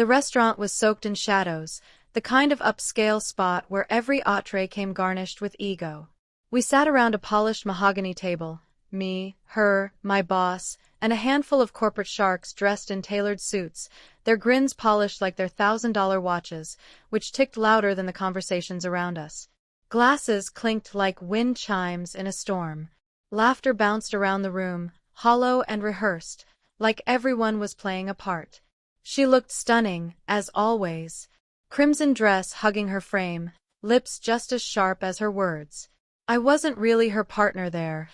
The restaurant was soaked in shadows, the kind of upscale spot where every entree came garnished with ego. We sat around a polished mahogany table, me, her, my boss, and a handful of corporate sharks dressed in tailored suits, their grins polished like their $1,000 watches, which ticked louder than the conversations around us. Glasses clinked like wind chimes in a storm. Laughter bounced around the room, hollow and rehearsed, like everyone was playing a part. She looked stunning, as always. Crimson dress hugging her frame, lips just as sharp as her words. I wasn't really her partner there.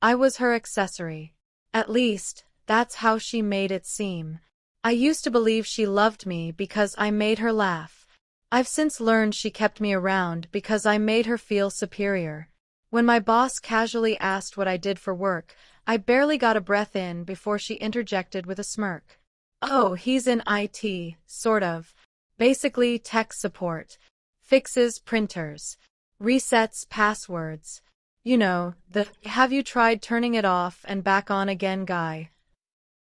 I was her accessory. At least, that's how she made it seem. I used to believe she loved me because I made her laugh. I've since learned she kept me around because I made her feel superior. When my boss casually asked what I did for work, I barely got a breath in before she interjected with a smirk. Oh, he's in IT, sort of. Basically tech support. Fixes printers. Resets passwords. You know, the have you tried turning it off and back on again guy.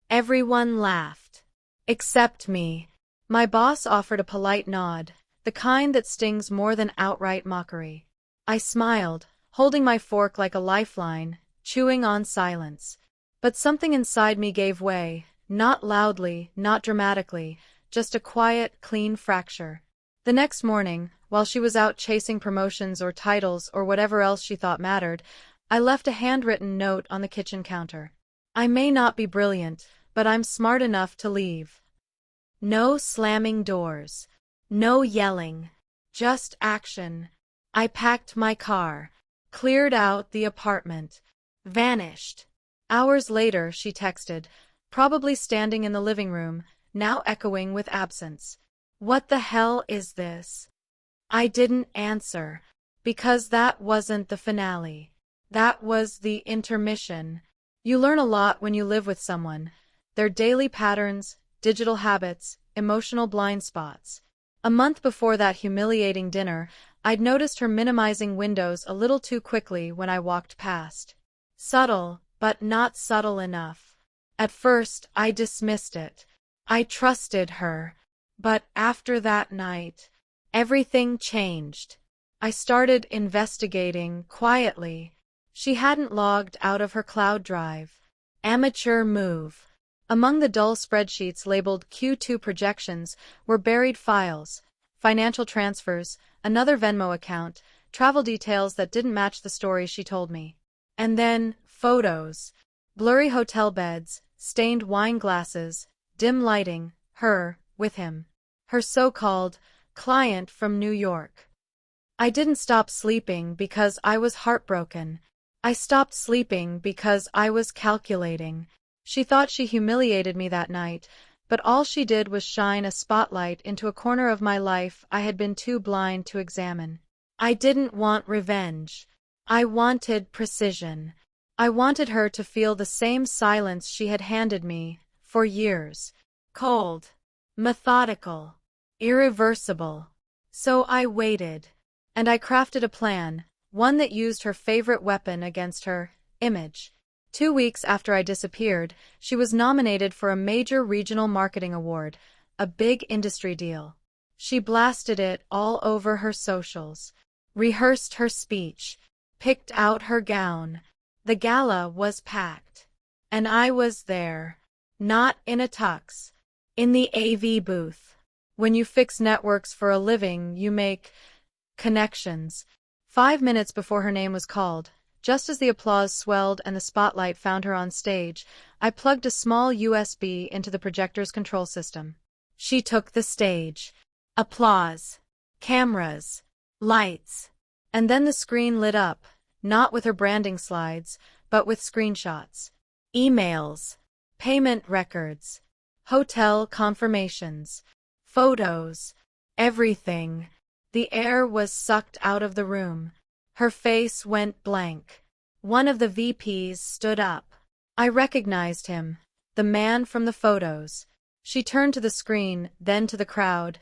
Everyone laughed. Except me. My boss offered a polite nod, the kind that stings more than outright mockery. I smiled, holding my fork like a lifeline, chewing on silence. But something inside me gave way, not loudly, not dramatically, just a quiet, clean fracture. The next morning, while she was out chasing promotions or titles or whatever else she thought mattered, I left a handwritten note on the kitchen counter. I may not be brilliant, but I'm smart enough to leave. No slamming doors. No yelling. Just action. I packed my car, cleared out the apartment, vanished. Hours later, she texted, probably standing in the living room, now echoing with absence. What the hell is this? I didn't answer, because that wasn't the finale. That was the intermission. You learn a lot when you live with someone. Their daily patterns, digital habits, emotional blind spots. A month before that humiliating dinner, I'd noticed her minimizing windows a little too quickly when I walked past. Subtle, but not subtle enough. At first, I dismissed it. I trusted her. But after that night, everything changed. I started investigating quietly. She hadn't logged out of her cloud drive. Amateur move. Among the dull spreadsheets labeled Q2 projections were buried files, financial transfers, another Venmo account, travel details that didn't match the story she told me. And then, photos. Blurry hotel beds, stained wine glasses, dim lighting, her, with him. Her so-called client from New York. I didn't stop sleeping because I was heartbroken. I stopped sleeping because I was calculating. She thought she humiliated me that night, but all she did was shine a spotlight into a corner of my life I had been too blind to examine. I didn't want revenge. I wanted precision. I wanted her to feel the same silence she had handed me for years. Cold. Methodical. Irreversible. So I waited. And I crafted a plan, one that used her favorite weapon against her, image. 2 weeks after I disappeared, she was nominated for a major regional marketing award, a big industry deal. She blasted it all over her socials, rehearsed her speech, picked out her gown. The gala was packed. And I was there. Not in a tux. In the AV booth. When you fix networks for a living, you make connections. 5 minutes before her name was called, just as the applause swelled and the spotlight found her on stage, I plugged a small USB into the projector's control system. She took the stage. Applause. Cameras. Lights. And then the screen lit up, not with her branding slides, but with screenshots. Emails. Payment records. Hotel confirmations. Photos. Everything. The air was sucked out of the room. Her face went blank. One of the VPs stood up. I recognized him. The man from the photos. She turned to the screen, then to the crowd,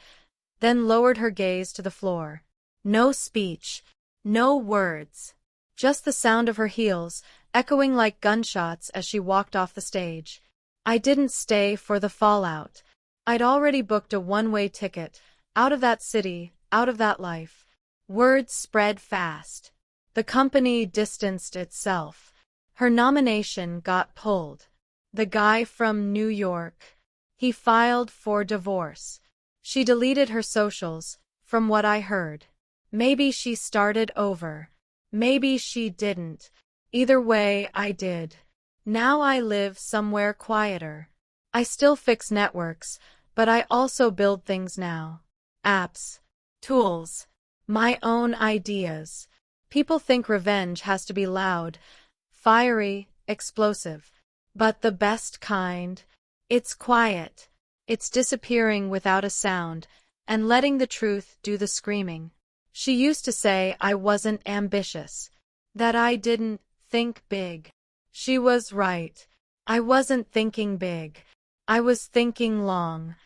then lowered her gaze to the floor. No speech. No words. Just the sound of her heels, echoing like gunshots as she walked off the stage. I didn't stay for the fallout. I'd already booked a one-way ticket, out of that city, out of that life. Words spread fast. The company distanced itself. Her nomination got pulled. The guy from New York. He filed for divorce. She deleted her socials, from what I heard. Maybe she started over. Maybe she didn't. Either way, I did. Now I live somewhere quieter. I still fix networks, but I also build things now. Apps. Tools. My own ideas. People think revenge has to be loud, fiery, explosive. But the best kind, it's quiet. It's disappearing without a sound, and letting the truth do the screaming. She used to say I wasn't ambitious, that I didn't think big. She was right. I wasn't thinking big. I was thinking long.